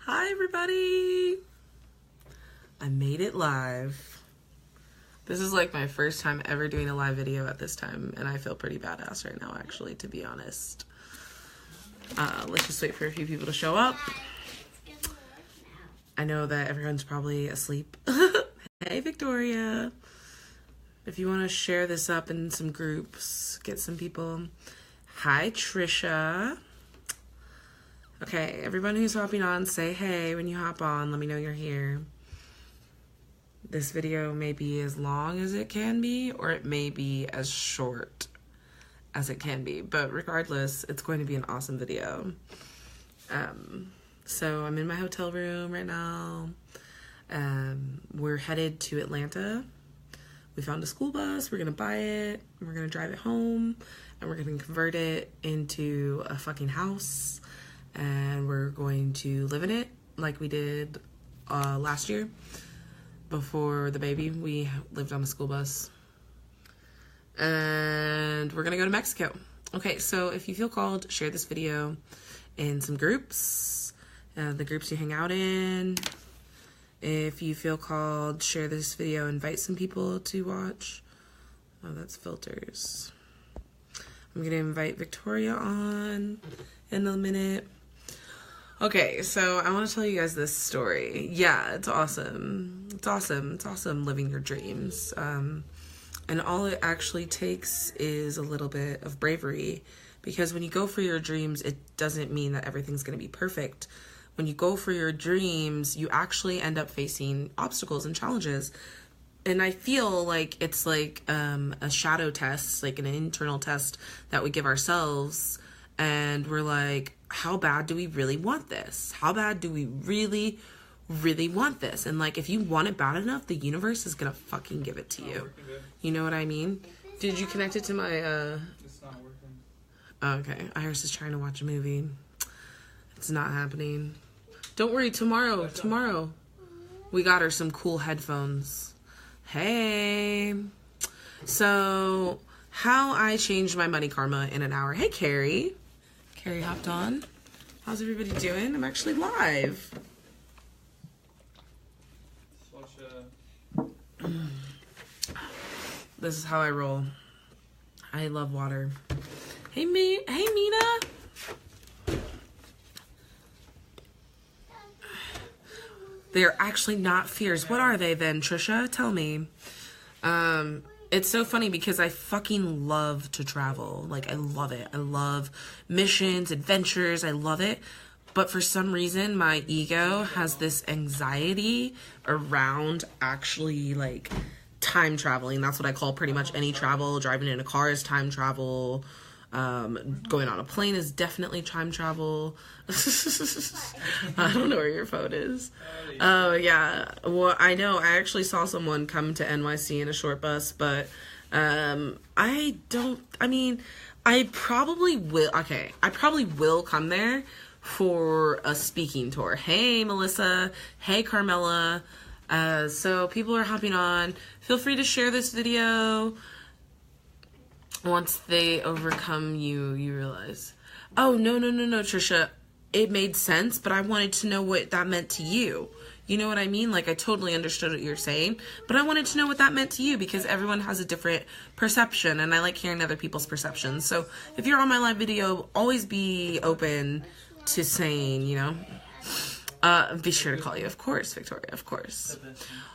Hi everybody! I made it live. This is like my first time ever doing a live video at this time, and I feel pretty badass right now, actually, to be honest. Let's just wait for a few people to show up. I know that everyone's probably asleep. Hey Victoria! If you want to share this up in some groups, get some people. Hi Trisha! Okay, everyone who's hopping on, say hey when you hop on. Let me know you're here. This video may be as long as it can be, or it may be as short as it can be. But regardless, it's going to be an awesome video. So I'm in my hotel room right now. We're headed to Atlanta. We found a school bus. We're going to buy it. We're going to drive it home. And we're going to convert it into a fucking house. And we're going to live in it like we did last year. Before the baby, we lived on a school bus. And we're gonna go to Mexico. Okay, so if you feel called, share this video in some groups. The groups you hang out in. If you feel called, share this video, invite some people to watch. Oh, that's filters. I'm gonna invite Victoria on in a minute. Okay, so I want to tell you guys this story. Yeah, it's awesome. It's awesome. It's awesome living your dreams. And all it actually takes is a little bit of bravery. Because when you go for your dreams, it doesn't mean that everything's going to be perfect. When you go for your dreams, you actually end up facing obstacles and challenges. And I feel like it's like a shadow test, like an internal test that we give ourselves. And we're like, how bad do we really want this? How bad do we really, really want this? And like, if you want it bad enough, the universe is gonna fucking give it to you. You know what I mean? Did you connect it to my, It's not working. Okay, Iris is trying to watch a movie. It's not happening. Don't worry, tomorrow. We got her some cool headphones. Hey. So, how I changed my money karma in an hour. Hey, Carrie. Carrie hopped on. How's everybody doing? I'm actually live. This is how I roll. I love water. Hey, Mina. They're actually not fears. What are they then, Trisha? Tell me. It's so funny because I fucking love to travel. Like, I love it. I love missions, adventures. I love it. But for some reason, my ego has this anxiety around actually, like, time traveling. That's what I call pretty much any travel. Driving in a car is time travel. Going on a plane is definitely time travel. I don't know where your phone is. Oh, yeah. Well, I know. I actually saw someone come to NYC in a short bus, but I probably will. Okay, I probably will come there for a speaking tour. Hey, Melissa. Hey, Carmela. So people are hopping on. Feel free to share this video. Once they overcome you, you realize. Oh, no, Trisha. It made sense, but I wanted to know what that meant to you. You know what I mean? Like, I totally understood what you're saying, but I wanted to know what that meant to you because everyone has a different perception, and I like hearing other people's perceptions. So if you're on my live video, always be open to saying, you know. Be sure to call you. Of course, Victoria, of course.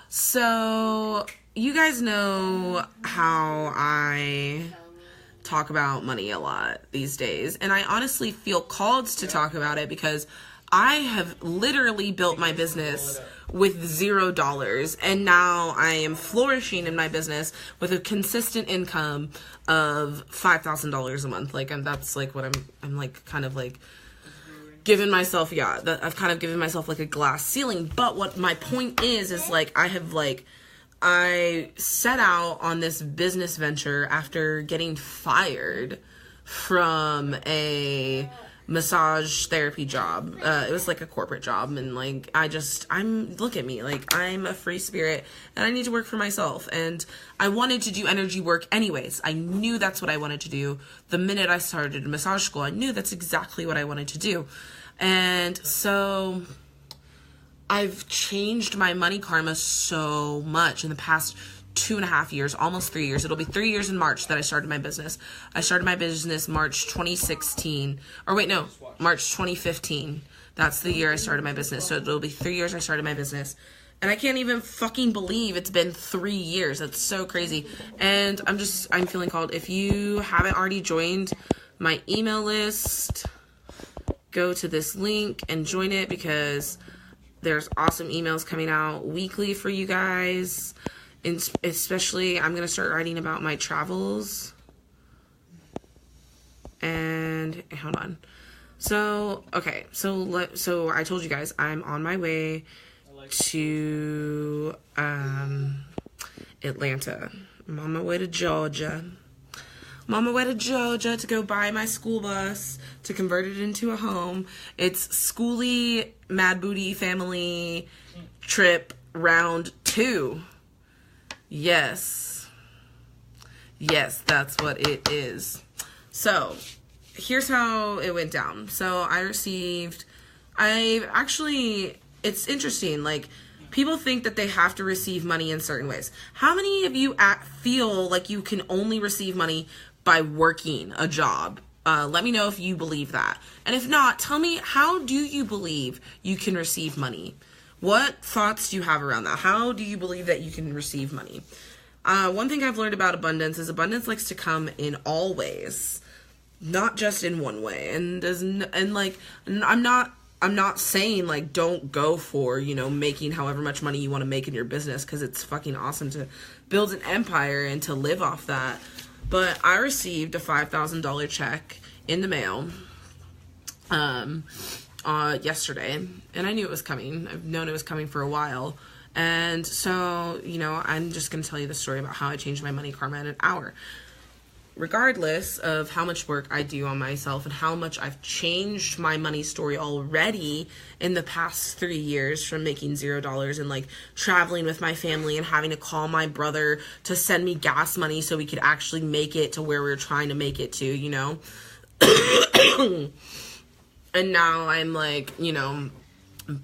So you guys know how I talk about money a lot these days, and I honestly feel called to talk about it because I have literally built my business with $0, and now I am flourishing in my business with a consistent income of $5,000 a month. Like, and that's like what I'm like kind of like giving myself, I've kind of given myself like a glass ceiling. But what my point is like I set out on this business venture after getting fired from a massage therapy job. It was like a corporate job, and like look at me, like I'm a free spirit and I need to work for myself, and I wanted to do energy work anyways. I knew that's what I wanted to do. The minute I started massage school, I knew that's exactly what I wanted to do. And so I've changed my money karma so much in the past 2.5 years, almost 3 years. It'll be 3 years in March that I started my business. I started my business March 2016. Or wait, no, March 2015. That's the year I started my business. So it'll be 3 years I started my business. And I can't even fucking believe it's been 3 years. That's so crazy. And I'm feeling called. If you haven't already joined my email list, go to this link and join it, because there's awesome emails coming out weekly for you guys. And especially, I'm going to start writing about my travels. And hold on. So, okay. So I told you guys I'm on my way to Atlanta. I'm on my way to Georgia. I'm on my way to Georgia to go buy my school bus to convert it into a home. It's Schooly Mad Booty Family Trip Round 2. Yes, that's what it is. So here's how it went down. So it's interesting, like, people think that they have to receive money in certain ways. How many of you feel like you can only receive money by working a job? Let me know if you believe that. And if not, tell me, how do you believe you can receive money? What thoughts do you have around that? How do you believe that you can receive money? One thing I've learned about abundance is abundance likes to come in all ways, not just in one way. I'm not saying, like, don't go for, making however much money you want to make in your business, because it's fucking awesome to build an empire and to live off that. But I received a $5,000 check in the mail yesterday, and I knew it was coming. I've known it was coming for a while. And so, I'm just going to tell you the story about how I changed my money karma in an hour. Regardless of how much work I do on myself and how much I've changed my money story already in the past 3 years, from making $0 and, like, traveling with my family and having to call my brother to send me gas money so we could actually make it to where we were trying to make it to, And now I'm, like,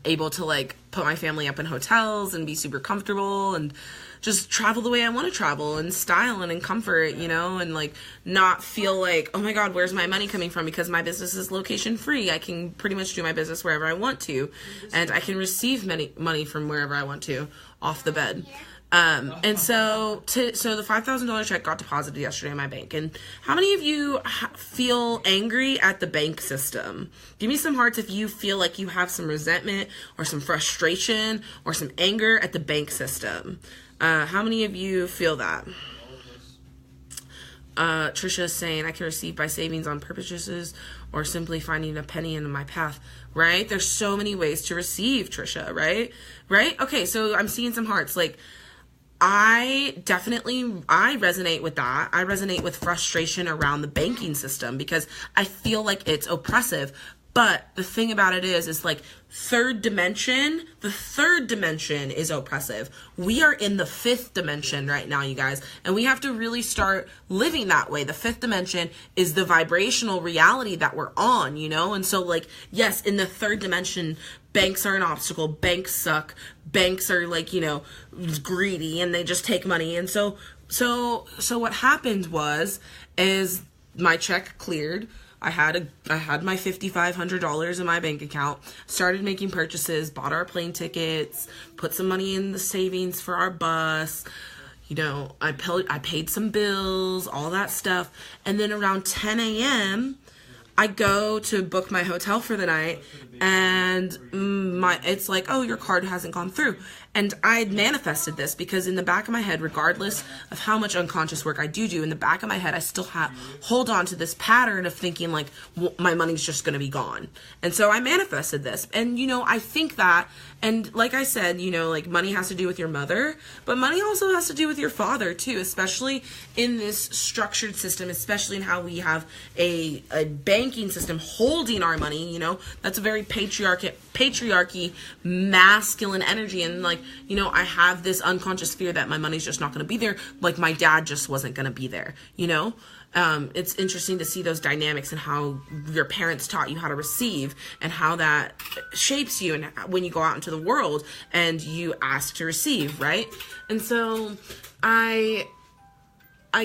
able to, like, put my family up in hotels and be super comfortable and just travel the way I want to travel, and style and in comfort, and, like, not feel like, oh my God, where's my money coming from? Because my business is location free. I can pretty much do my business wherever I want to, and I can receive money from wherever I want to off the bed. And so the $5,000 check got deposited yesterday in my bank. And how many of you feel angry at the bank system? Give me some hearts if you feel like you have some resentment or some frustration or some anger at the bank system. How many of you feel that? Trisha is saying, I can receive by savings on purchases or simply finding a penny in my path, right? There's so many ways to receive, Trisha, right? Right? Okay, so I'm seeing some hearts. Like, I resonate with that. I resonate with frustration around the banking system because I feel like it's oppressive. But the thing about it is like, the third dimension is oppressive. We are in the fifth dimension right now, you guys, and we have to really start living that way. The fifth dimension is the vibrational reality that we're on, and so, like, yes, in the third dimension, banks are an obstacle, banks suck, banks are, like, greedy, and they just take money. And so what happened is my check cleared. I had my $5,500 in my bank account, started making purchases, bought our plane tickets, put some money in the savings for our bus. I paid some bills, all that stuff. And then around 10 a.m., I go to book my hotel for the night, and it's like, oh, your card hasn't gone through. And I manifested this because in the back of my head, regardless of how much unconscious work I do, in the back of my head, I still hold on to this pattern of thinking, like, my money's just going to be gone. And so I manifested this. And, I think that, and like I said, like, money has to do with your mother, but money also has to do with your father too, especially in this structured system, especially in how we have a banking system holding our money. That's a very patriarchy, masculine energy. And, like, I have this unconscious fear that my money's just not going to be there. Like, my dad just wasn't going to be there, It's interesting to see those dynamics and how your parents taught you how to receive and how that shapes you and when you go out into the world and you ask to receive, right? And so I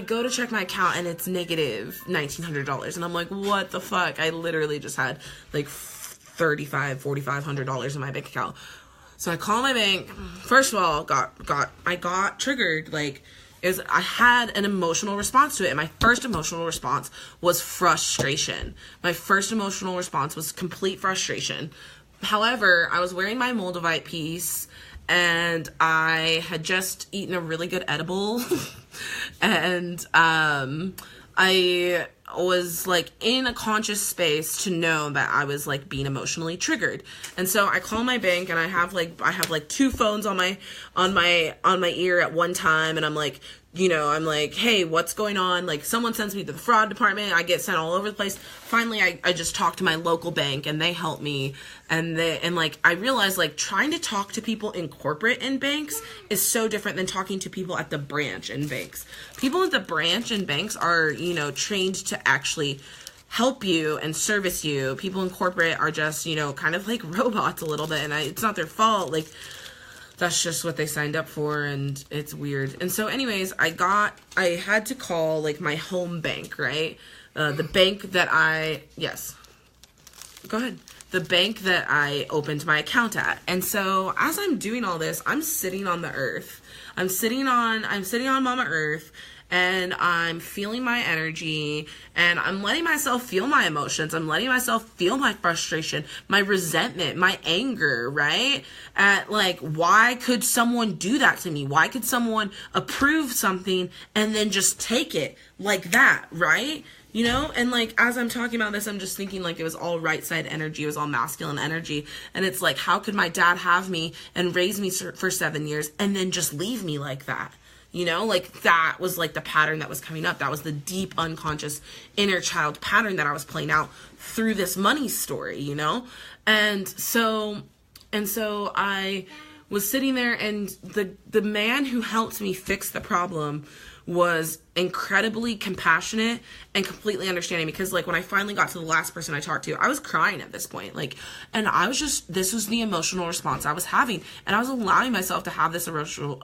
go to check my account and it's negative $1,900 and I'm like, what the fuck? I literally just had like $4,500 in my bank account. So I call my bank. First of all, I got triggered. Like, I had an emotional response to it. And my first emotional response was frustration. My first emotional response was complete frustration. However, I was wearing my Moldavite piece and I had just eaten a really good edible. And I was like in a conscious space to know that I was like being emotionally triggered. And so I call my bank and I have like two phones on my ear at one time, and I'm like, I'm like, hey, what's going on? Like, someone sends me to the fraud department. I get sent all over the place. Finally, I just talked to my local bank and they helped me. And like, I realized like trying to talk to people in corporate in banks is so different than talking to people at the branch in banks. People at the branch in banks are, trained to actually help you and service you. People in corporate are just, kind of like robots a little bit, and it's not their fault. Like, that's just what they signed up for, and it's weird. And so anyways, I had to call like my home bank, right? The bank that the bank that I opened my account at. And so as I'm doing all this, I'm sitting on the earth. I'm sitting on Mama Earth, and I'm feeling my energy, and I'm letting myself feel my emotions. I'm letting myself feel my frustration, my resentment, my anger, right? At like, why could someone do that to me? Why could someone approve something and then just take it like that, right? And like, as I'm talking about this, I'm just thinking like it was all right side energy. It was all masculine energy. And it's like, how could my dad have me and raise me for 7 years and then just leave me like that? Like that was like the pattern that was coming up. That was the deep unconscious inner child pattern that I was playing out through this money story, And so I was sitting there, and the man who helped me fix the problem was incredibly compassionate and completely understanding, because like when I finally got to the last person I talked to, I was crying at this point, like, and I was just, this was the emotional response I was having, and I was allowing myself to have this emotional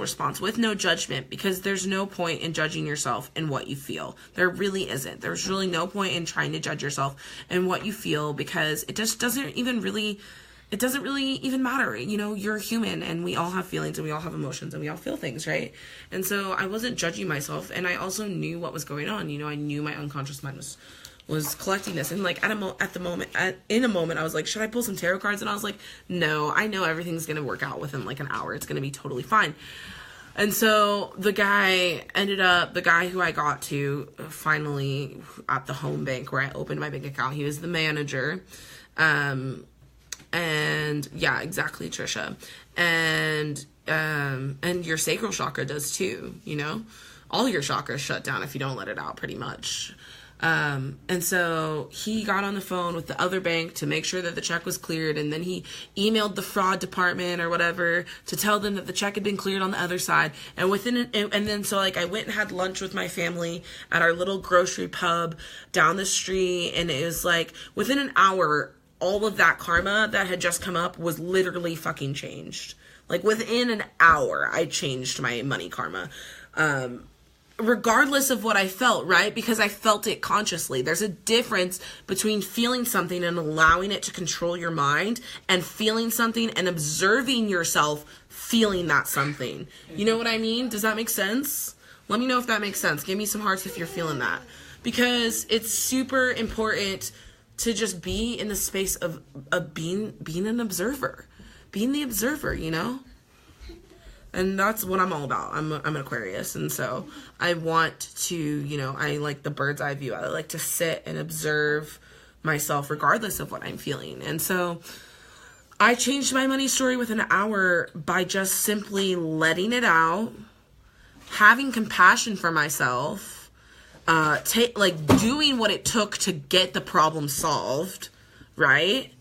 response with no judgment, because there's no point in judging yourself in what you feel. There really isn't. There's really no point in trying to judge yourself in what you feel, because it just doesn't really even matter. You're human, and we all have feelings, and we all have emotions, and we all feel things, right? And so I wasn't judging myself, and I also knew what was going on. I knew my unconscious mind was collecting this, and like in a moment I was like, should I pull some tarot cards? And I was like, no, I know everything's gonna work out within like an hour. It's gonna be totally fine. And so the guy who I got to finally at the home bank where I opened my bank account, he was the manager. And yeah, exactly, Trisha. And your sacral chakra does too, all your chakras shut down if you don't let it out, pretty much. And so he got on the phone with the other bank to make sure that the check was cleared, and then he emailed the fraud department or whatever to tell them that the check had been cleared on the other side. And then so like I went and had lunch with my family at our little grocery pub down the street, and it was like within an hour, all of that karma that had just come up was literally fucking changed. Like within an hour, I changed my money karma. Regardless of what I felt, right? Because I felt it consciously. There's a difference between feeling something and allowing it to control your mind, and feeling something and observing yourself feeling that something. You know what I mean? Does that make sense? Let me know if that makes sense. Give me some hearts if you're feeling that. Because it's super important to just be in the space of being an observer. Being the observer, And that's what I'm all about. I'm an Aquarius, and so I want to, I like the bird's eye view. I like to sit and observe myself regardless of what I'm feeling. And so I changed my money story within an hour by just simply letting it out, having compassion for myself, doing what it took to get the problem solved, right?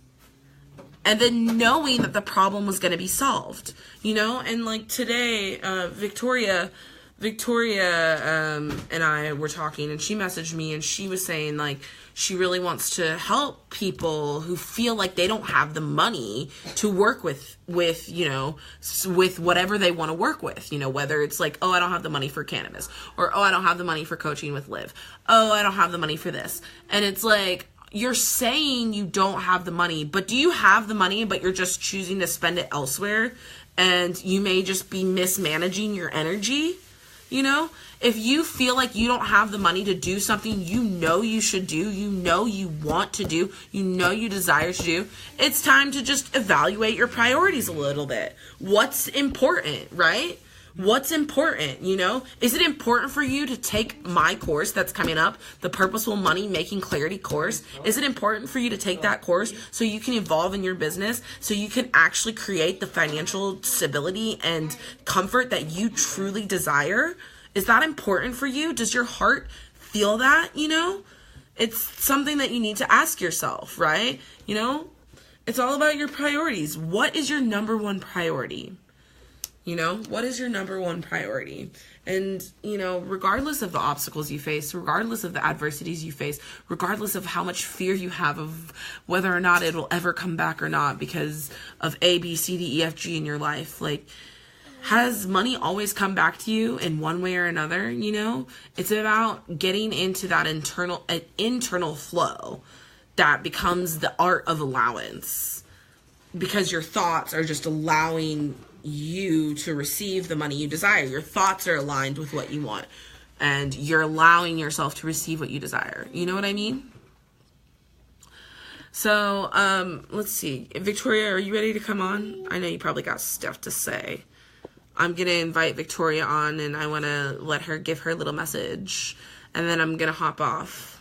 And then knowing that the problem was going to be solved, And like today, Victoria, Victoria and I were talking, and she messaged me, and she was saying, like, she really wants to help people who feel like they don't have the money to work with with whatever they want to work with, whether it's like, oh, I don't have the money for cannabis, or, oh, I don't have the money for coaching with Liv. Oh, I don't have the money for this. And it's like, you're saying you don't have the money, but do you have the money, but you're just choosing to spend it elsewhere? And you may just be mismanaging your energy. If you feel like you don't have the money to do something you should do, you want to do, you desire to do, it's time to just evaluate your priorities a little bit. What's important, right? What's important, Is it important for you to take my course that's coming up, the Purposeful Money Making Clarity course? Is it important for you to take that course so you can evolve in your business, so you can actually create the financial stability and comfort that you truly desire? Is that important for you? Does your heart feel that, It's something that you need to ask yourself, right? It's all about your priorities. What is your number one priority? What is your number one priority? And, regardless of the obstacles you face, regardless of the adversities you face, regardless of how much fear you have of whether or not it will ever come back or not because of A, B, C, D, E, F, G in your life, like, has money always come back to you in one way or another? It's about getting into that internal flow that becomes the art of allowance, because your thoughts are just allowing you to receive the money you desire. Your thoughts are aligned with what you want, and you're allowing yourself to receive what you desire. You know what I mean? So, let's see. Victoria, are you ready to come on? I know you probably got stuff to say. I'm going to invite Victoria on, and I want to let her give her little message, and then I'm going to hop off.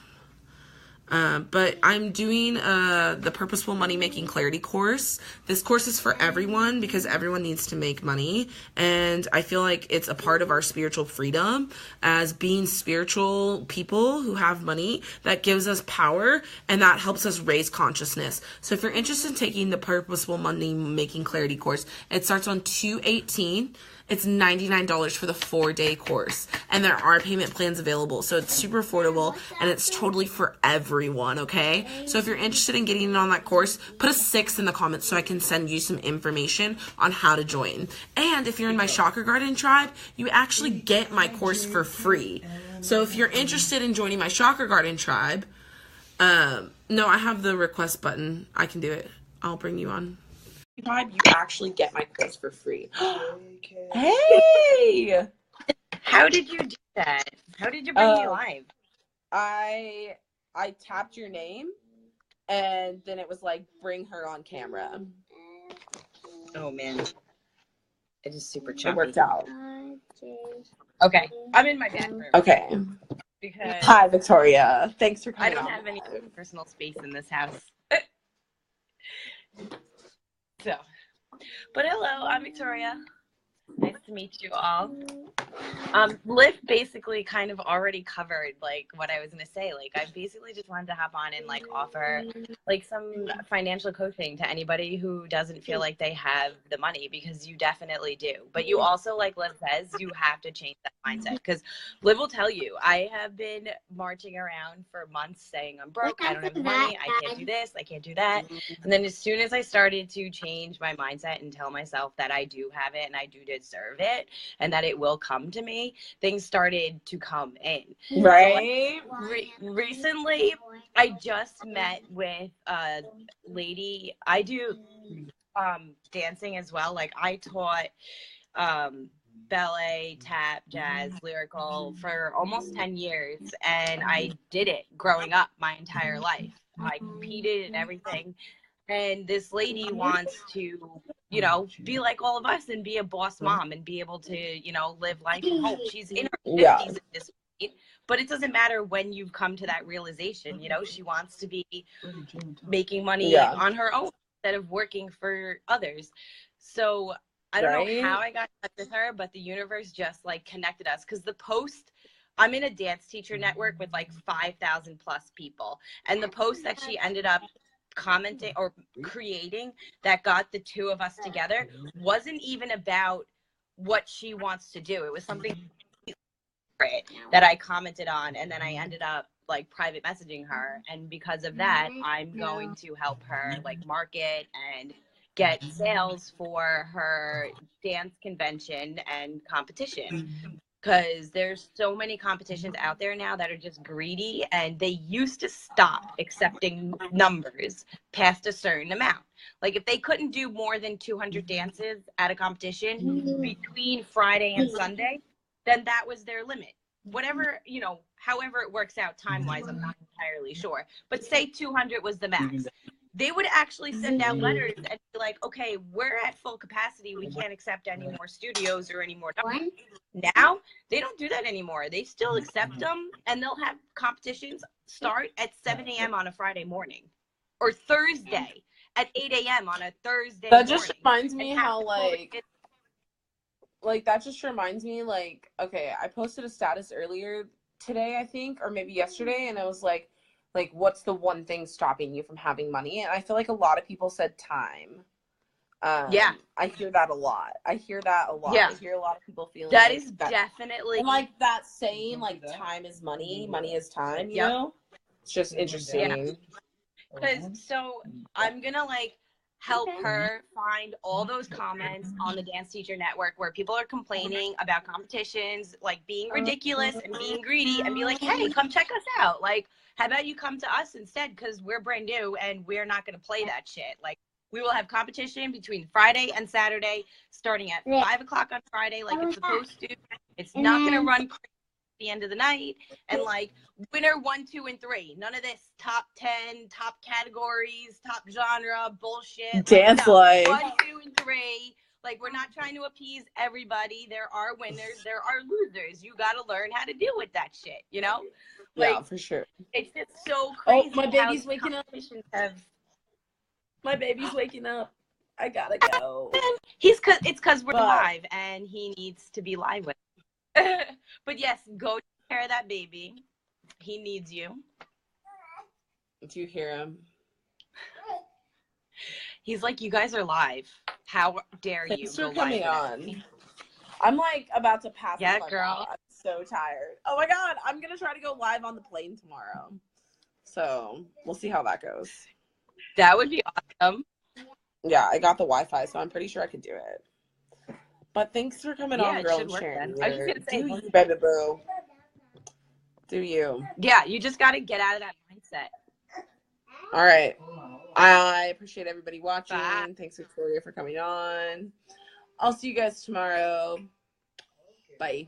But I'm doing the Purposeful Money Making Clarity course. This course is for everyone because everyone needs to make money. And I feel like it's a part of our spiritual freedom as being spiritual people who have money. That gives us power and that helps us raise consciousness. So if you're interested in taking the Purposeful Money Making Clarity course, it starts on 2/18. It's $99 for the 4-day course, and there are payment plans available, so it's super affordable, and it's totally for everyone, okay? So if you're interested in getting in on that course, put a 6 in the comments so I can send you some information on how to join. And if you're in my Chakra Garden tribe, you actually get my course for free. So if you're interested in joining my Chakra Garden tribe, no, I have the request button. I can do it. I'll bring you on. You actually get my course for free. Hey! How did you do that? How did you bring me live? I tapped your name, and then it was like, bring her on camera. Oh, man. It is super choppy. It worked out. Okay. I'm in my bathroom. Okay. Because hi, Victoria. Thanks for coming I don't on. have any personal space in this house. So, but hello, I'm Victoria. Nice to meet you all. Liv basically kind of already covered like what I was gonna say. Like I basically just wanted to hop on and like offer like some financial coaching to anybody who doesn't feel like they have the money, because you definitely do. But you also, like Liv says, you have to change that mindset, because Liv will tell you, I have been marching around for months saying I'm broke, I don't have the money, I can't do this, I can't do that. And then as soon as I started to change my mindset and tell myself that I do have it and I do deserve it and that it will come to me, things started to come in. Right. So, recently, I just met with a lady. I do dancing as well. Like I taught ballet, tap, jazz, lyrical for almost 10 years, and I did it growing up my entire life. I competed and everything. And this lady wants to, you know, be like all of us and be a boss mom and be able to, you know, live life at home. She's in her 50s at this point, but it doesn't matter when you've come to that realization. You know, she wants to be making money on her own instead of working for others. So I don't know how I got in touch with her, but the universe just like connected us, because the post, I'm in a dance teacher network with like 5,000 plus people, and the post that she ended up commenting or creating that got the two of us together wasn't even about what she wants to do. It was something it that I commented on, and then I ended up like private messaging her, and because of that I'm going to help her like market and get sales for her dance convention and competition, because there's so many competitions out there now that are just greedy, and they used to stop accepting numbers past a certain amount. Like if they couldn't do more than 200 dances at a competition between Friday and Sunday, then that was their limit. Whatever, you know, however it works out time-wise, I'm not entirely sure. But say 200 was the max. They would actually send out letters and be like, okay, we're at full capacity. We can't accept any more studios or any more numbers. Now, they don't do that anymore. They still accept them, and they'll have competitions start at 7 a.m. on a Friday morning, or Thursday at 8 a.m. on a Thursday That just morning. reminds me how, like, that just reminds me, like, okay, I posted a status earlier today, I think, or maybe yesterday, and I was like, what's the one thing stopping you from having money? And I feel like a lot of people said time. Yeah. I hear that a lot. Yeah. I hear a lot of people feeling that like is definitely, and like that saying, like, time is money, money is time, you know? It's just interesting. Because so I'm gonna like help her find all those comments on the Dance Teacher Network where people are complaining about competitions, like being ridiculous and being greedy, and be like, hey, come check us out. Like, how about you come to us instead, because we're brand new and we're not gonna play that shit. Like, we will have competition between Friday and Saturday, starting at 5 o'clock on Friday, like it's supposed to. It's not gonna run crazy at the end of the night, and like winner 1, 2, and 3. None of this top 10, top categories, top genre bullshit. Dance like, life. 1, 2, and 3. Like, we're not trying to appease everybody. There are winners, there are losers. You got to learn how to deal with that shit, you know? Like, Yeah, for sure. It's just so crazy. Oh, my baby's waking up. My baby's waking up. I gotta go. It's because we're live, and he needs to be live with us. But yes, go take care of that baby. He needs you. Do you hear him? He's like, you guys are live. How dare you? Thanks for coming on. I'm like about to pass. Yeah, girl. I'm so tired. Oh my god, I'm gonna try to go live on the plane tomorrow. So we'll see how that goes. That would be awesome. Yeah, I got the Wi-Fi, so I'm pretty sure I could do it. But thanks for coming on, girl, and sharing. I was just gonna say, do you, baby boo. Do you? Yeah, you just got to get out of that mindset. All right. I appreciate everybody watching. Bye. Thanks, Victoria, for coming on. I'll see you guys tomorrow. Bye.